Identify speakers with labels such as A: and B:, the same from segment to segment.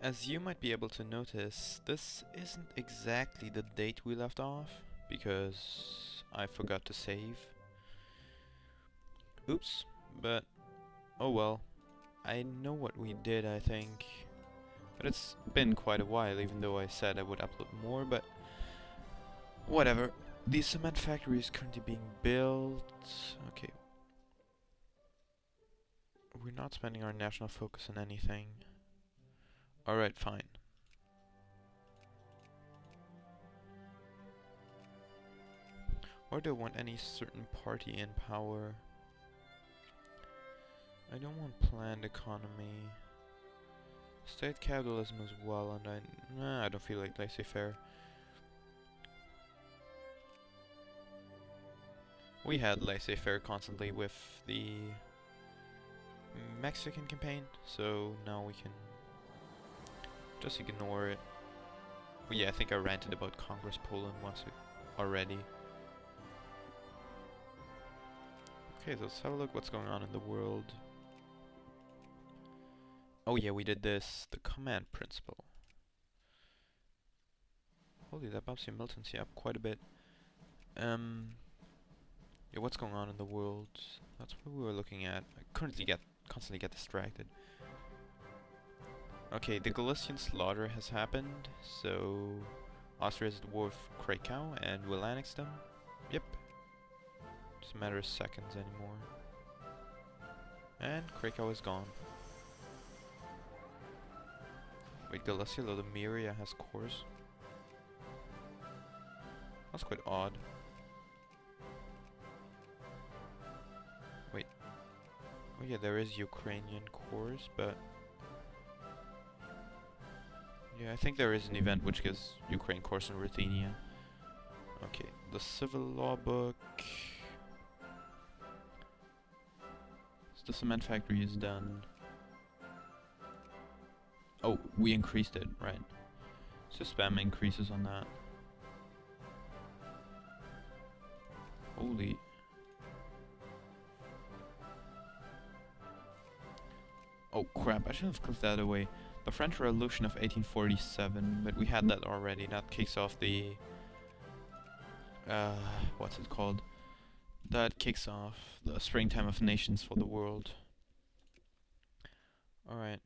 A: As you might be able to notice, this isn't exactly the date we left off, because I forgot to save. Oops, but oh well. I know what we did, I think. But it's been quite a while, even though I said I would upload more, but whatever. The cement factory is currently being built. Okay. We're not spending our national focus on anything. Alright, fine. Or do I want any certain party in power? I don't want planned economy. State capitalism as well, and I don't feel like laissez-faire. We had laissez-faire constantly with the Mexican campaign, so now we can just ignore it. Well, yeah, I think I ranted about Congress Poland once already. Okay, so let's have a look what's going on in the world. Oh yeah, we did this, the command principle. Holy, that bumps your militancy up quite a bit. Yeah, what's going on in the world? That's what we were looking at. I constantly get distracted. Okay, the Galician slaughter has happened, so Austria is at war with Krakow and will annex them. Yep. Just a matter of seconds anymore. And Krakow is gone. Wait, Galicia, Lodomeria has cores? That's quite odd. Wait. Oh yeah, there is Ukrainian cores, but yeah, I think there is an event which gives Ukraine cores in Ruthenia. Okay, the civil law book. So the cement factory is done. Oh, we increased it, right. So spam increases on that. Holy. Oh crap, I should have clicked that away. The French Revolution of 1847, but we had that already. That kicks off the... what's it called? That kicks off the Springtime of Nations for the world. Alright,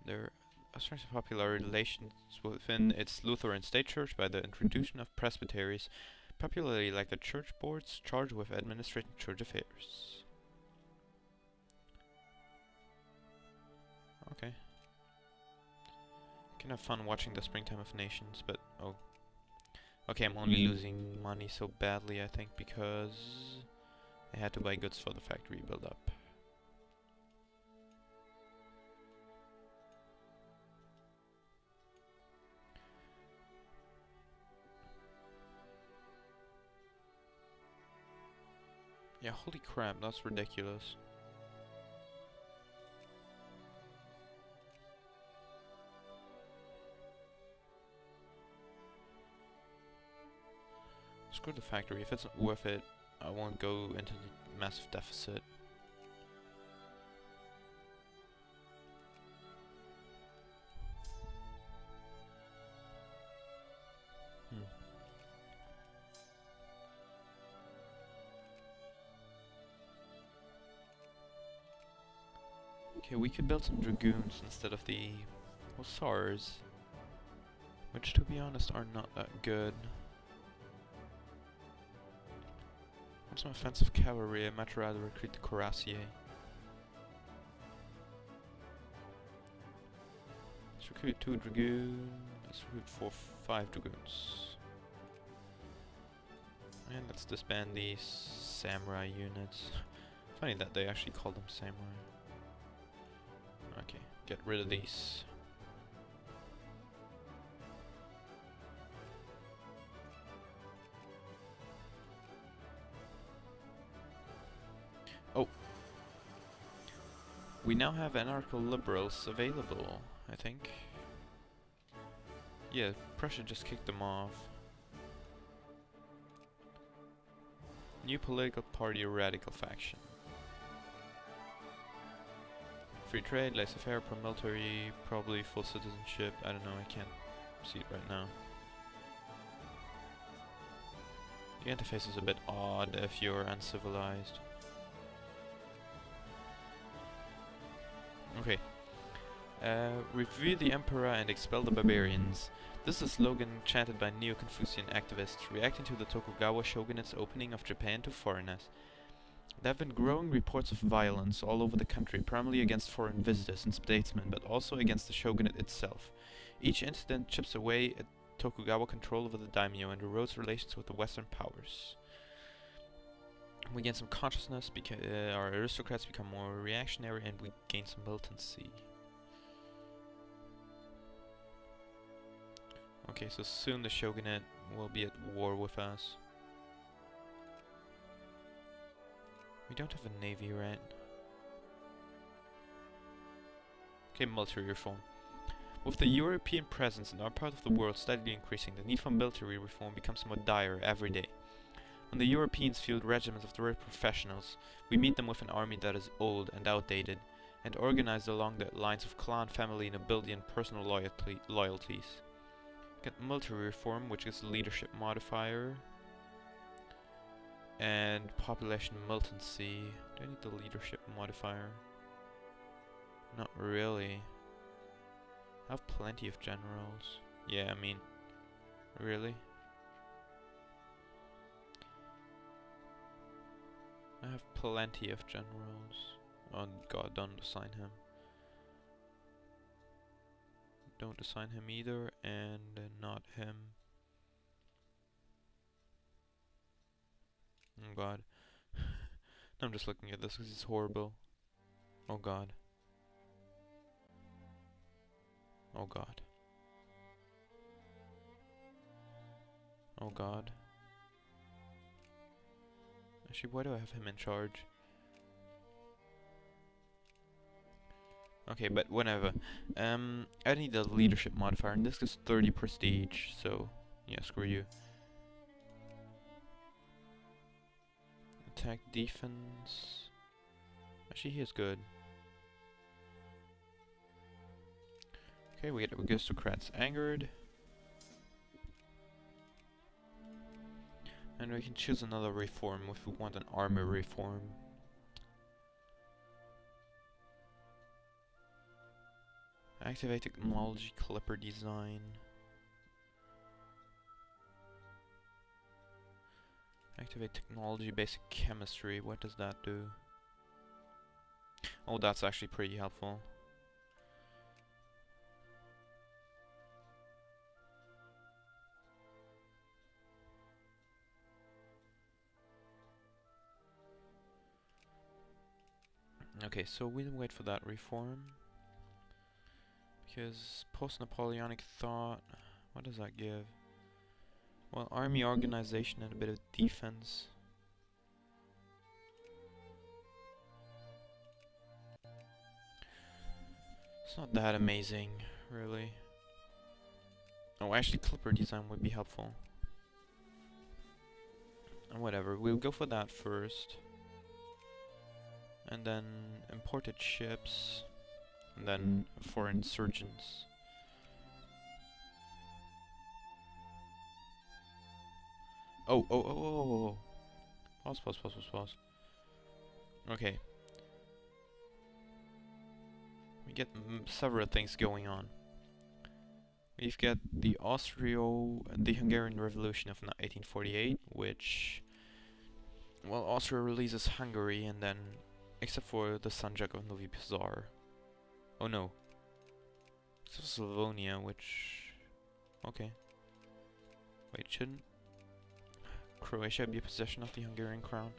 A: there are strengths of popular relations within its Lutheran state church by the introduction of presbyteries, popularly like the church boards charged with administrating church affairs. Okay. Can have fun watching the Springtime of Nations, but oh. Okay, I'm only losing money so badly, I think, because I had to buy goods for the factory build-up. Yeah, holy crap, that's ridiculous. Screw the factory, if it's not worth it, I won't go into the massive deficit. Okay, we could build some dragoons instead of the hussars, which to be honest are not that good. Want some offensive cavalry, I'd much rather recruit the cuirassiers. Let's recruit 2 dragoons, let's recruit 5 dragoons. And let's disband these samurai units. Funny that they actually call them samurai. Okay, get rid of these. Oh. We now have anarcho-liberals available, I think. Yeah, Prussia just kicked them off. New political party, radical faction. Free trade, laissez-faire, pro-military, probably full citizenship. I don't know, I can't see it right now. The interface is a bit odd if you're uncivilized. Okay. Review the Emperor and expel the barbarians. This is a slogan chanted by Neo-Confucian activists reacting to the Tokugawa shogunate's opening of Japan to foreigners. There have been growing reports of violence all over the country, primarily against foreign visitors and statesmen, but also against the shogunate itself. Each incident chips away at Tokugawa control over the daimyo and erodes relations with the Western powers. We gain some consciousness, because our aristocrats become more reactionary, and we gain some militancy. Okay, so soon the shogunate will be at war with us. We don't have a navy, right? Okay, military reform. With the European presence in our part of the world steadily increasing, the need for military reform becomes more dire every day. When the Europeans field regiments of the right professionals, we meet them with an army that is old and outdated, and organized along the lines of clan, family, nobility, and personal loyalties. Get military reform, which is the leadership modifier, and population militancy. Do I need the leadership modifier? Not really. I have plenty of generals. Yeah, I mean, really? I have plenty of generals. Oh god, don't assign him. Don't assign him either, and not him. Oh god. I'm just looking at this because it's horrible. Oh god. Oh god. Oh god. Actually, why do I have him in charge? Okay, but whatever. I need a leadership modifier, and this is 30 prestige, so yeah, screw you. Attack, defense. Actually, he is good. Okay, we get aristocrats angered. And we can choose another reform if we want an army reform. Activate technology, clipper design. Activate technology, basic chemistry. What does that do? Oh, that's actually pretty helpful. Okay, so we'll wait for that reform. Because post-Napoleonic thought, what does that give? Well, army organization and a bit of defense. It's not that amazing, really. Oh, actually clipper design would be helpful. And whatever, we'll go for that first. And then imported ships. And then for insurgents. Oh. Pause. Okay. We get several things going on. We've got the Hungarian Revolution of 1848, which, well, Austria releases Hungary, and then, except for the Sanjak of Novi Pazar. Oh no. Except for Slavonia, which, okay. Wait, shouldn't Croatia be a possession of the Hungarian crown?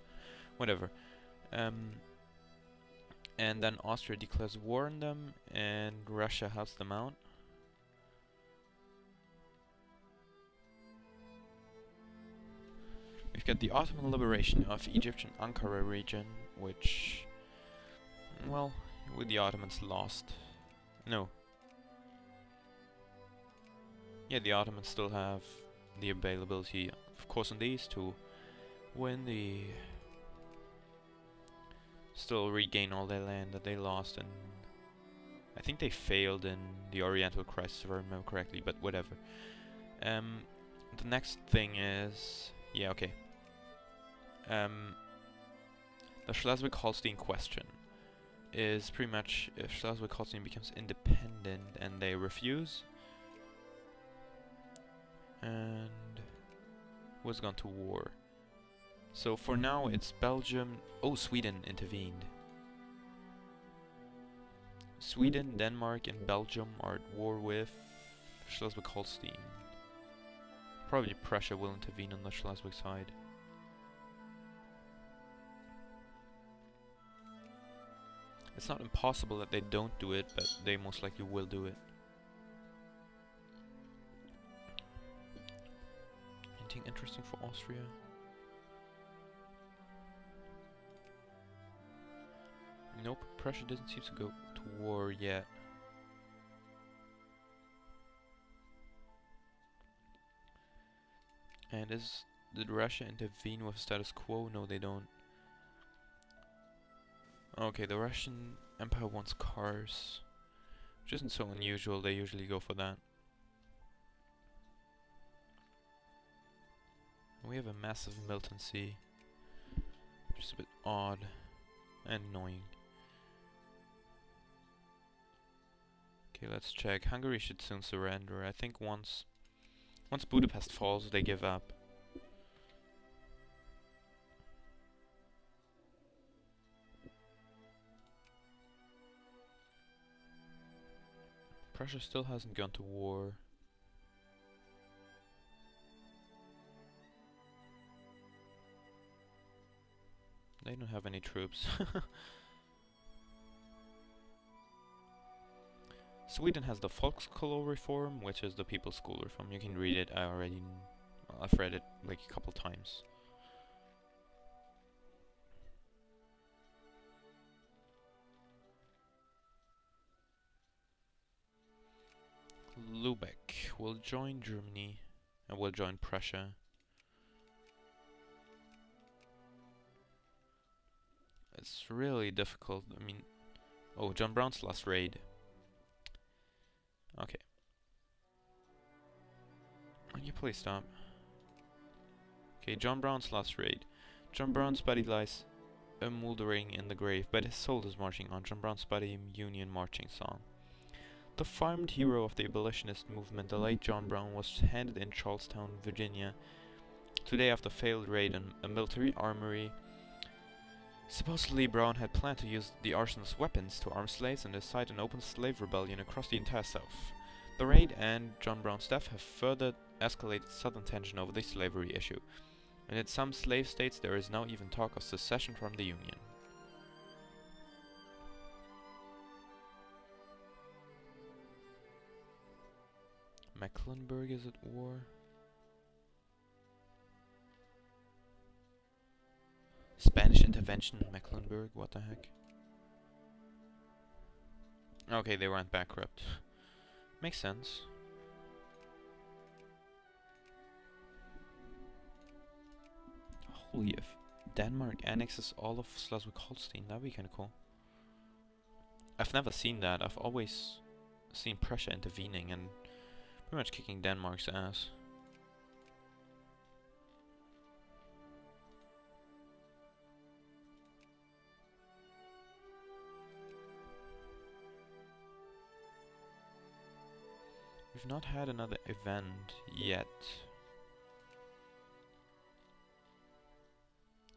A: Whatever. And then Austria declares war on them, and Russia helps them out. We've got the Ottoman liberation of Egyptian Ankara region, which, well, with the Ottomans lost. No. Yeah, the Ottomans still have the availability, of course, on these to win still regain all their land that they lost in I think they failed in the Oriental Crisis, if I remember correctly, but whatever. The next thing is... yeah, okay. The Schleswig-Holstein question is pretty much if Schleswig-Holstein becomes independent and they refuse, and was gone to war. So for now it's Belgium. Oh, Sweden intervened. Sweden, Denmark and Belgium are at war with Schleswig-Holstein. Probably Prussia will intervene on the Schleswig side. It's not impossible that they don't do it, but they most likely will do it. Anything interesting for Austria? Nope, Prussia doesn't seem to go to war yet. And did Russia intervene with status quo? No, they don't. Okay, the Russian Empire wants cars, which isn't so unusual, they usually go for that. We have a massive militancy, which is a bit odd and annoying. Okay, let's check. Hungary should soon surrender. I think once Budapest falls, they give up. Prussia still hasn't gone to war. They don't have any troops. Sweden has the Folkskola reform, which is the people's school reform. You can read it. I've read it like a couple times. Lübeck will join Germany and will join Prussia. It's really difficult. I mean, oh, John Brown's last raid. Okay. Can you please stop? Okay, John Brown's last raid. John Brown's body lies mouldering in the grave, but his soul is marching on. John Brown's body, Union marching song. The farmed hero of the abolitionist movement, the late John Brown, was handed in Charlestown, Virginia, today after a failed raid on a military armory. Supposedly, Brown had planned to use the arsenal's weapons to arm slaves and incite an open slave rebellion across the entire South. The raid and John Brown's death have further escalated Southern tension over the slavery issue, and in some slave states there is now even talk of secession from the Union. Mecklenburg is at war. Spanish intervention in Mecklenburg, what the heck? Okay, they went bankrupt. Makes sense. Holy, if Denmark annexes all of Schleswig-Holstein, that'd be kinda cool. I've never seen that. I've always seen Prussia intervening and pretty much kicking Denmark's ass. We've not had another event yet.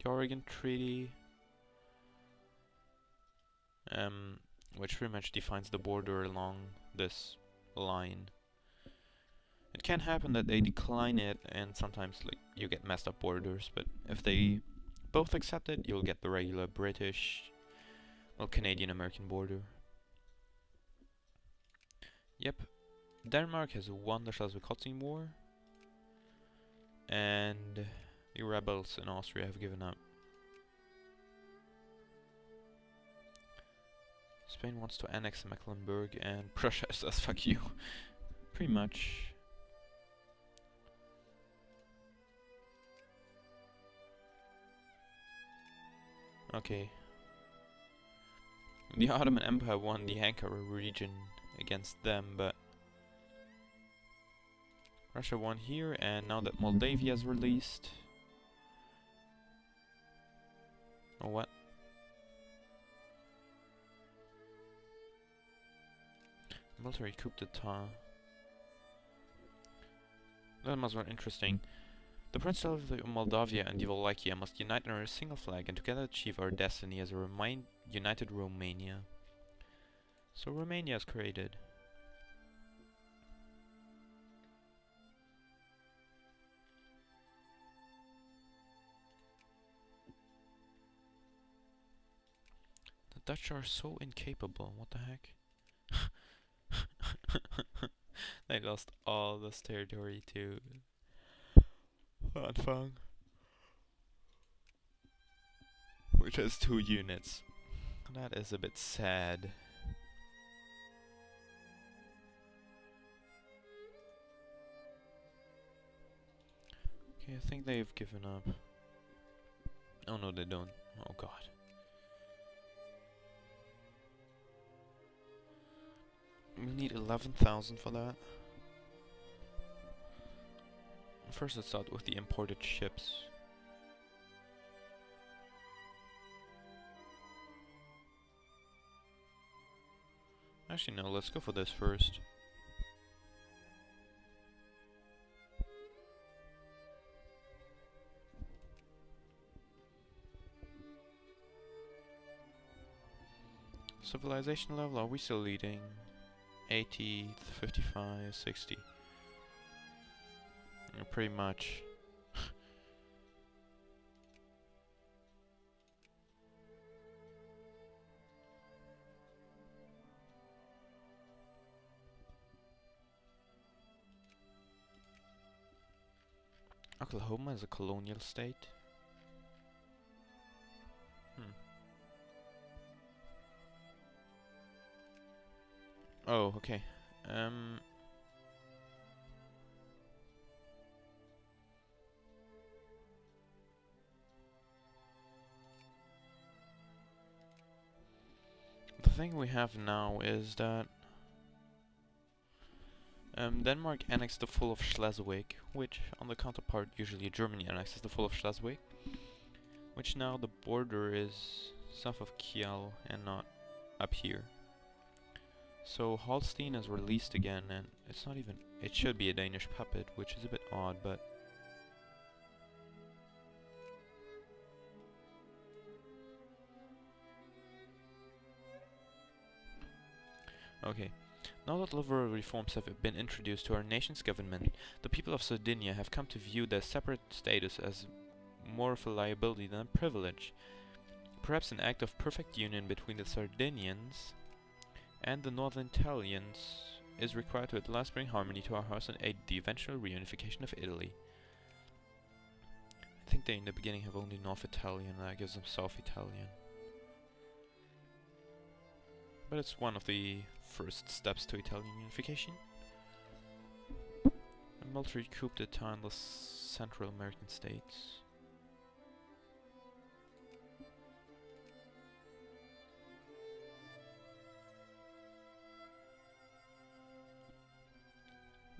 A: The Oregon Treaty, which pretty much defines the border along this line. It can happen that they decline it, and sometimes like you get messed up borders, but if they both accept it, you'll get the regular British, well, Canadian-American border. Yep. Denmark has won the Schleswig-Holstein War, and the rebels in Austria have given up. Spain wants to annex Mecklenburg, and Prussia says fuck you. Pretty much. Okay. The Ottoman Empire won the Ankara region against them, but Russia won here, and now that Moldavia is released... Oh, what? Military coup d'etat. That must be interesting. The Principality of Moldavia and the Wallachia must unite under a single flag and together achieve our destiny as a united Romania. So Romania is created. The Dutch are so incapable, what the heck? They lost all this territory to Anfang, which has 2 units. That is a bit sad. Okay, I think they've given up. Oh no, they don't. Oh god. We need 11,000 for that. First let's start with the imported ships. Actually no, let's go for this first. Civilization level, are we still leading? 80, 55, 60. Yeah, pretty much. Oklahoma is a colonial state. Oh, okay. The thing we have now is that Denmark annexed the full of Schleswig, which on the counterpart usually Germany annexes the full of Schleswig, which now the border is south of Kiel and not up here. So Holstein is released again, and it's not even... It should be a Danish puppet, which is a bit odd, but... Okay. Now that liberal reforms have been introduced to our nation's government, the people of Sardinia have come to view their separate status as more of a liability than a privilege. Perhaps an act of perfect union between the Sardinians and the Northern Italians is required to at last bring harmony to our house and aid the eventual reunification of Italy. I think they in the beginning have only North Italian, and that gives them South Italian. But it's one of the first steps to Italian unification. A military coup d'etat in the Central American states.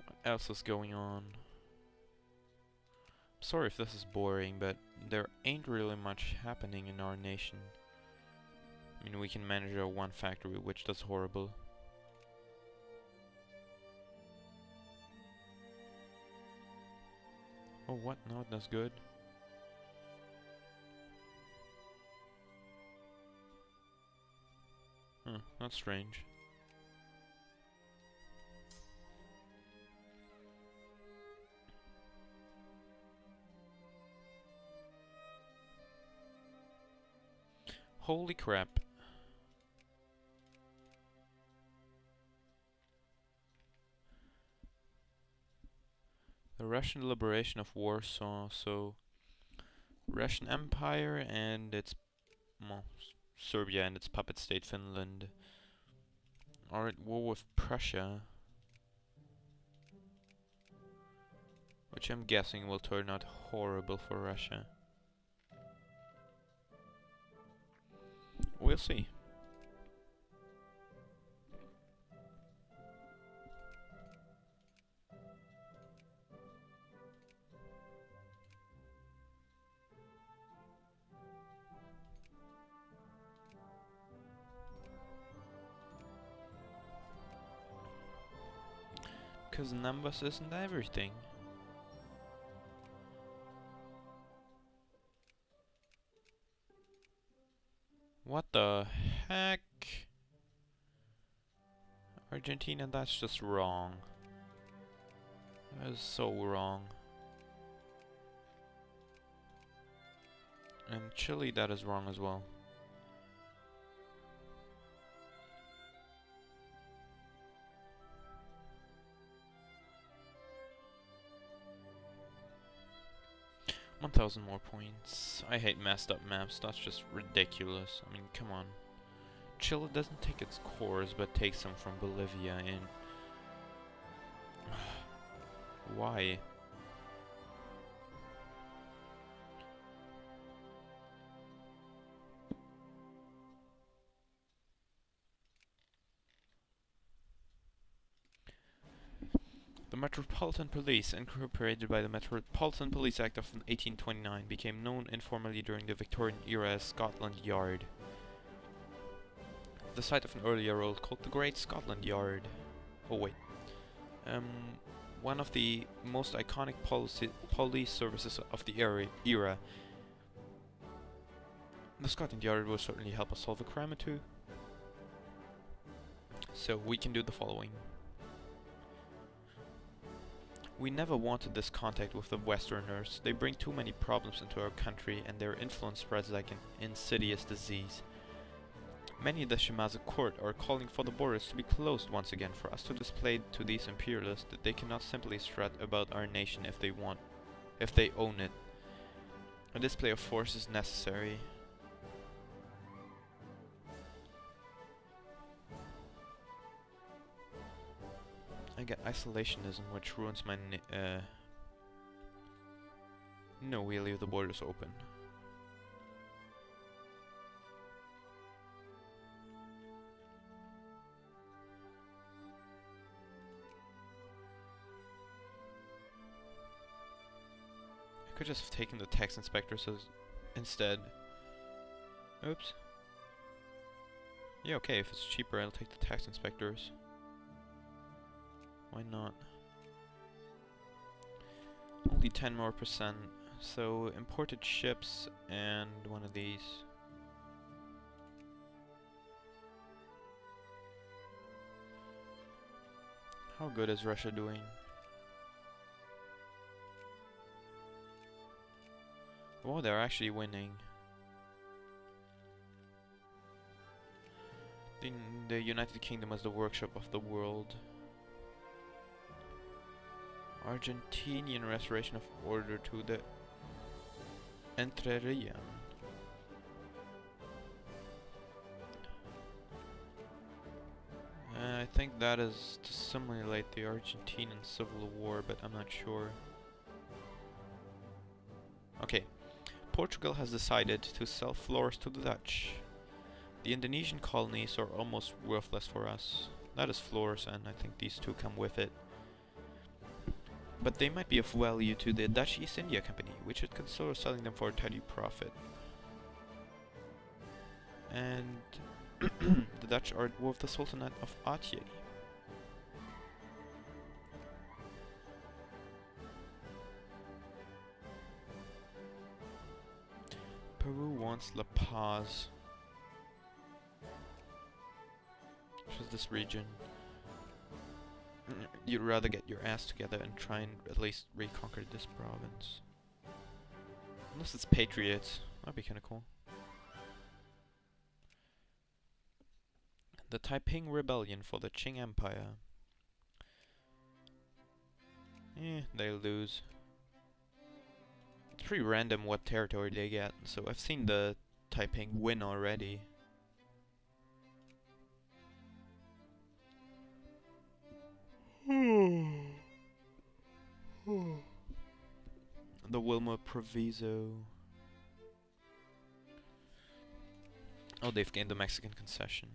A: What else is going on? Sorry if this is boring, but there ain't really much happening in our nation. I mean, we can manage our one factory, which does horrible. Oh, what? No, that's good. Huh, that's strange. Holy crap. The Russian liberation of Warsaw, so Russian Empire and its, well, Serbia and its puppet state Finland are at war with Prussia, which I'm guessing will turn out horrible for Russia. We'll see. 'Cause numbers isn't everything. What the heck? Argentina, that's just wrong. That is so wrong. And Chile, that is wrong as well. $1,000 more points. I hate messed up maps, that's just ridiculous. I mean, come on. Chile doesn't take its cores, but takes them from Bolivia and... Why? The Metropolitan Police, incorporated by the Metropolitan Police Act of 1829, became known informally during the Victorian era as Scotland Yard. The site of an earlier role called the Great Scotland Yard. Oh wait. One of the most iconic police services of the era. The Scotland Yard will certainly help us solve a crime or two. So we can do the following. We never wanted this contact with the Westerners. They bring too many problems into our country and their influence spreads like an insidious disease. Many in the Shimazu court are calling for the borders to be closed once again for us to display to these imperialists that they cannot simply strut about our nation if they own it. A display of force is necessary. I get isolationism, which ruins my no, we leave the borders open. I could just have taken the tax inspectors instead. Oops. Yeah, okay, if it's cheaper, I'll take the tax inspectors. Why not? Only 10% more, so imported ships and one of these. How good is Russia doing? Oh, they're actually winning. The United Kingdom is the workshop of the world. Argentinian restoration of order to the Entrerrian. I think that is to simulate the Argentinian Civil War, but I'm not sure. Okay, Portugal has decided to sell floors to the Dutch. The Indonesian colonies are almost worthless for us. That is floors, and I think these two come with it. But they might be of value to the Dutch East India Company, which should consider selling them for a tidy profit. And the Dutch are with the Sultanate of Aceh. Peru wants La Paz, which is this region. You'd rather get your ass together and try and at least reconquer this province. Unless it's Patriots, that'd be kinda cool. The Taiping Rebellion for the Qing Empire. They lose. It's pretty random what territory they get, so I've seen the Taiping win already. The Wilma Proviso. Oh, they've gained the Mexican concession.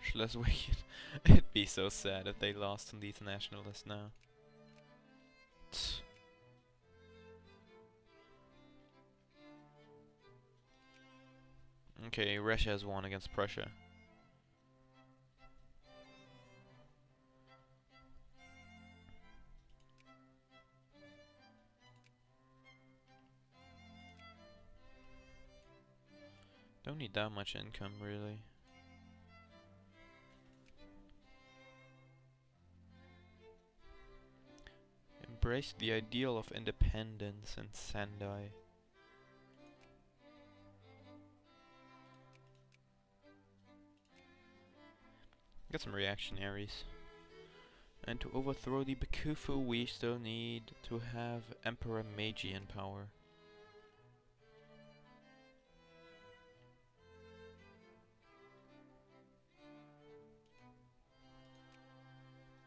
A: Schleswig. It'd be so sad if they lost on these nationalists now. Okay, Russia has won against Prussia. Don't need that much income, really. Embrace the ideal of independence in Sendai. Got some reactionaries. And to overthrow the Bakufu, we still need to have Emperor Meiji in power.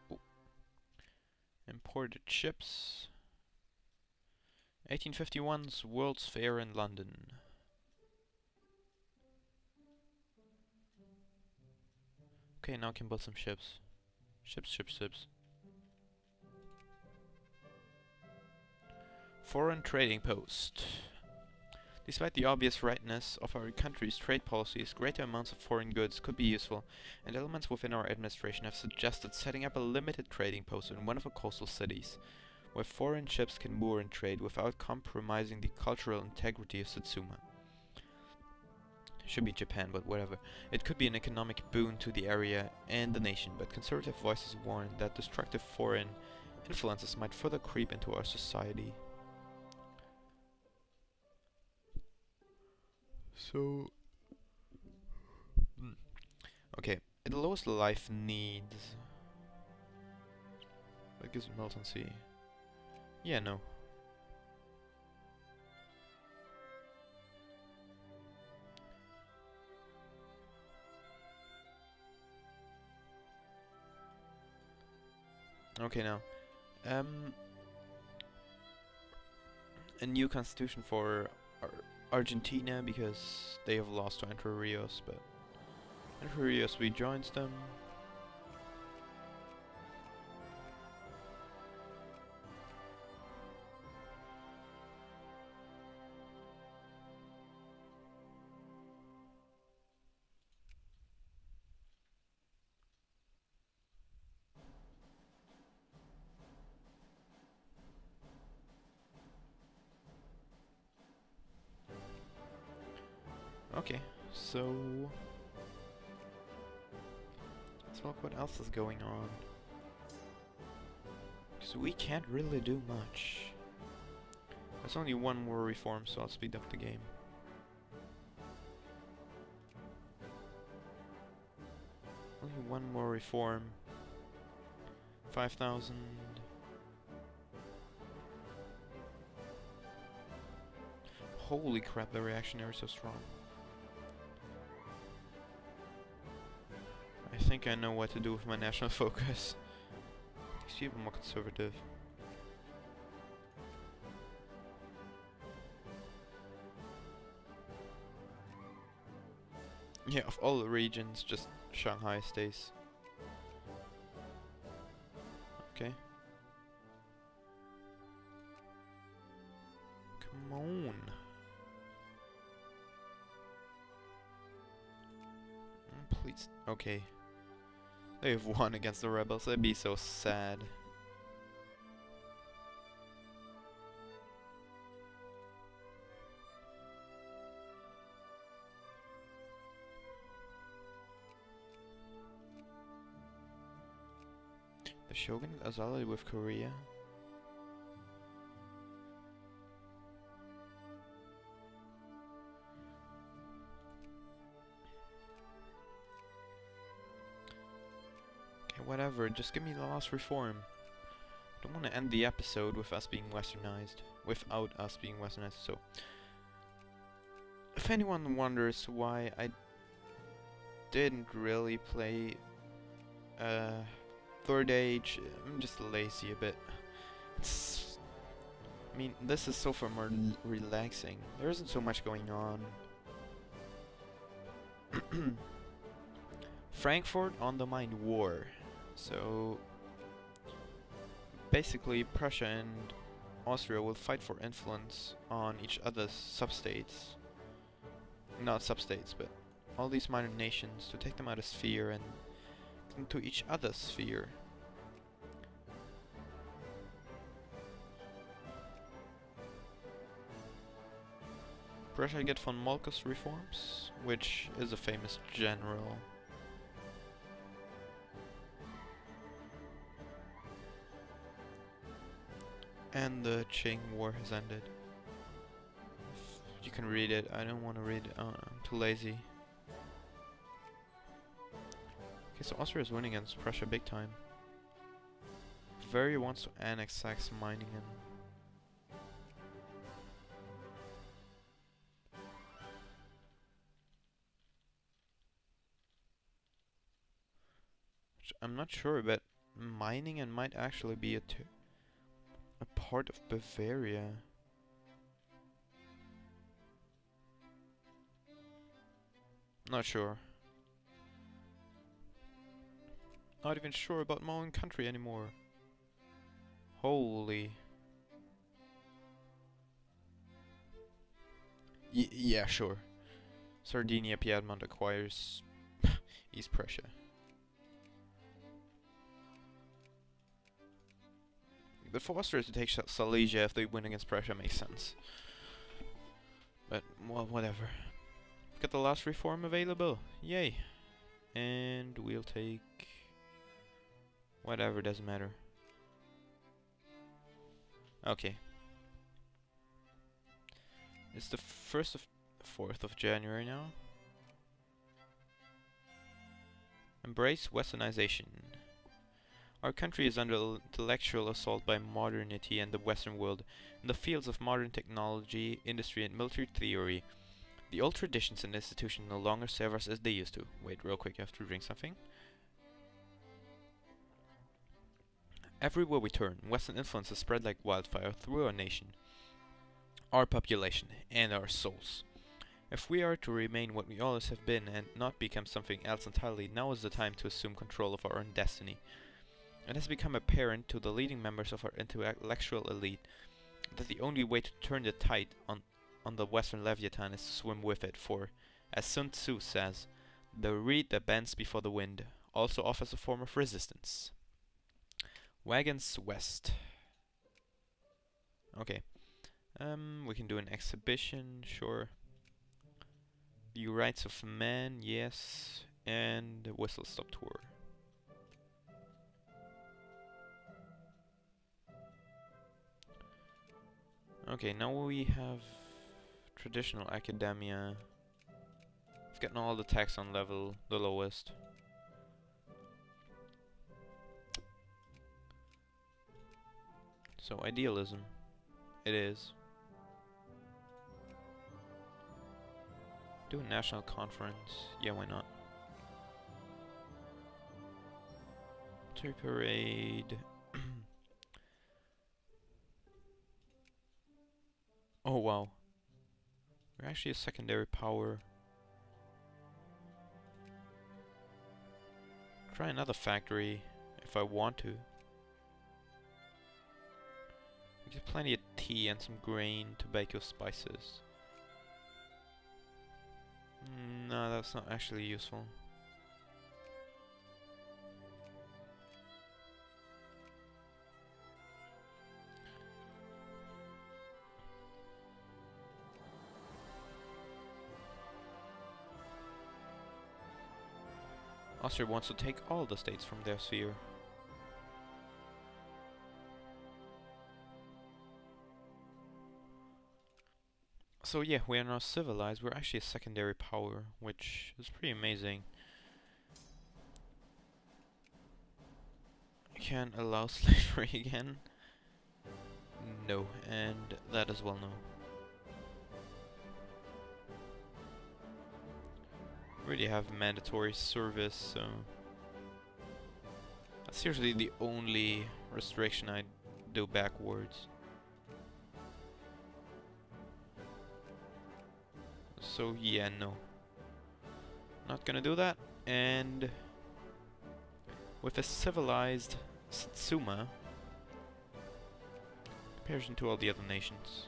A: Oh. Imported ships. 1851's World's Fair in London. Okay, now I can build some ships. Ships. Foreign trading post. Despite the obvious rightness of our country's trade policies, greater amounts of foreign goods could be useful, and elements within our administration have suggested setting up a limited trading post in one of our coastal cities, where foreign ships can moor and trade without compromising the cultural integrity of Satsuma. Should be Japan, but whatever. It could be an economic boon to the area and the nation, but conservative voices warn that destructive foreign influences might further creep into our society. So... okay, it lowers life needs. That gives militancy. Yeah, no. Okay, now. A new constitution for Argentina, because they have lost to Entre Rios, but Entre Rios rejoins them. Okay, so let's look what else is going on. Because we can't really do much. There's only one more reform, so I'll speed up the game. Only one more reform. 5,000. Holy crap, the reactionary is so strong. I think I know what to do with my national focus. These people are more conservative. Yeah, of all the regions, just Shanghai stays. Okay. Come on. Please. Okay. They've won against the rebels. That'd be so sad. The Shogunate is allied with Korea. Whatever, just give me the last reform. I don't want to end the episode with us being westernized. Without us being westernized, so... if anyone wonders why I didn't really play Third Age, I'm just lazy a bit. I mean, this is so far more relaxing. There isn't so much going on. Frankfurt on the Main War. So basically Prussia and Austria will fight for influence on each other's substates. not sub-states, but all these minor nations, to take them out of sphere and into each other's sphere. Prussia get von Moltke's reforms, which is a famous general. And the Qing War has ended. You can read it. I don't want to read it. I'm too lazy. Okay, so Austria is winning against Prussia big time. Bavaria wants to annex Saxe-Meiningen. I'm not sure, but Meiningen might actually be a part of Bavaria. Not sure. Not even sure about my own country anymore. Holy. Yeah, sure. Sardinia Piedmont acquires East Prussia. But for Austria to take Silesia if they win against Prussia makes sense. But, well, whatever. Got the last reform available. Yay. And we'll take... whatever, doesn't matter. Okay. It's the 4th of January now. Embrace westernization. Our country is under intellectual assault by modernity and the Western world in the fields of modern technology, industry and military theory. The old traditions and institutions no longer serve us as they used to. Wait, real quick, I have to drink something. Everywhere we turn, Western influences spread like wildfire through our nation, our population, and our souls. If we are to remain what we always have been and not become something else entirely, now is the time to assume control of our own destiny. It has become apparent to the leading members of our intellectual elite that the only way to turn the tide on the Western Leviathan is to swim with it, for, as Sun Tzu says, the reed that bends before the wind also offers a form of resistance. Wagons west. Okay. We can do an exhibition, sure. The Rights of Man, yes. And the Whistle Stop Tour. Okay, now we have traditional academia. We've gotten all the tax on level, the lowest. So idealism, it is. Do a national conference, yeah, why not? Military parade. Oh wow, we're actually a secondary power. Try another factory if I want to. We get plenty of tea and some grain, tobacco, spices. No, that's not actually useful. Austria wants to take all the states from their sphere. So yeah, we are now civilized. We're actually a secondary power, which is pretty amazing. Can allow slavery again? No, and that as well no. Really have mandatory service, so that's usually the only restriction I do backwards. So yeah, no. Not gonna do that, and with a civilized Satsuma, comparison to all the other nations.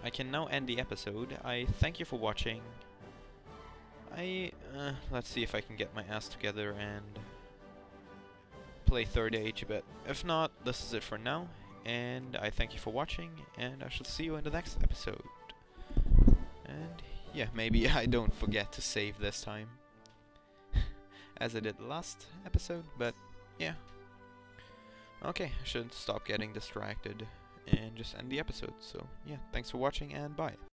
A: I can now end the episode. I thank you for watching. Let's see if I can get my ass together and play Third Age a bit. If not, this is it for now, and I thank you for watching, and I shall see you in the next episode. And yeah, maybe I don't forget to save this time, as I did last episode, but yeah. Okay, I should stop getting distracted and just end the episode. So yeah, thanks for watching and bye.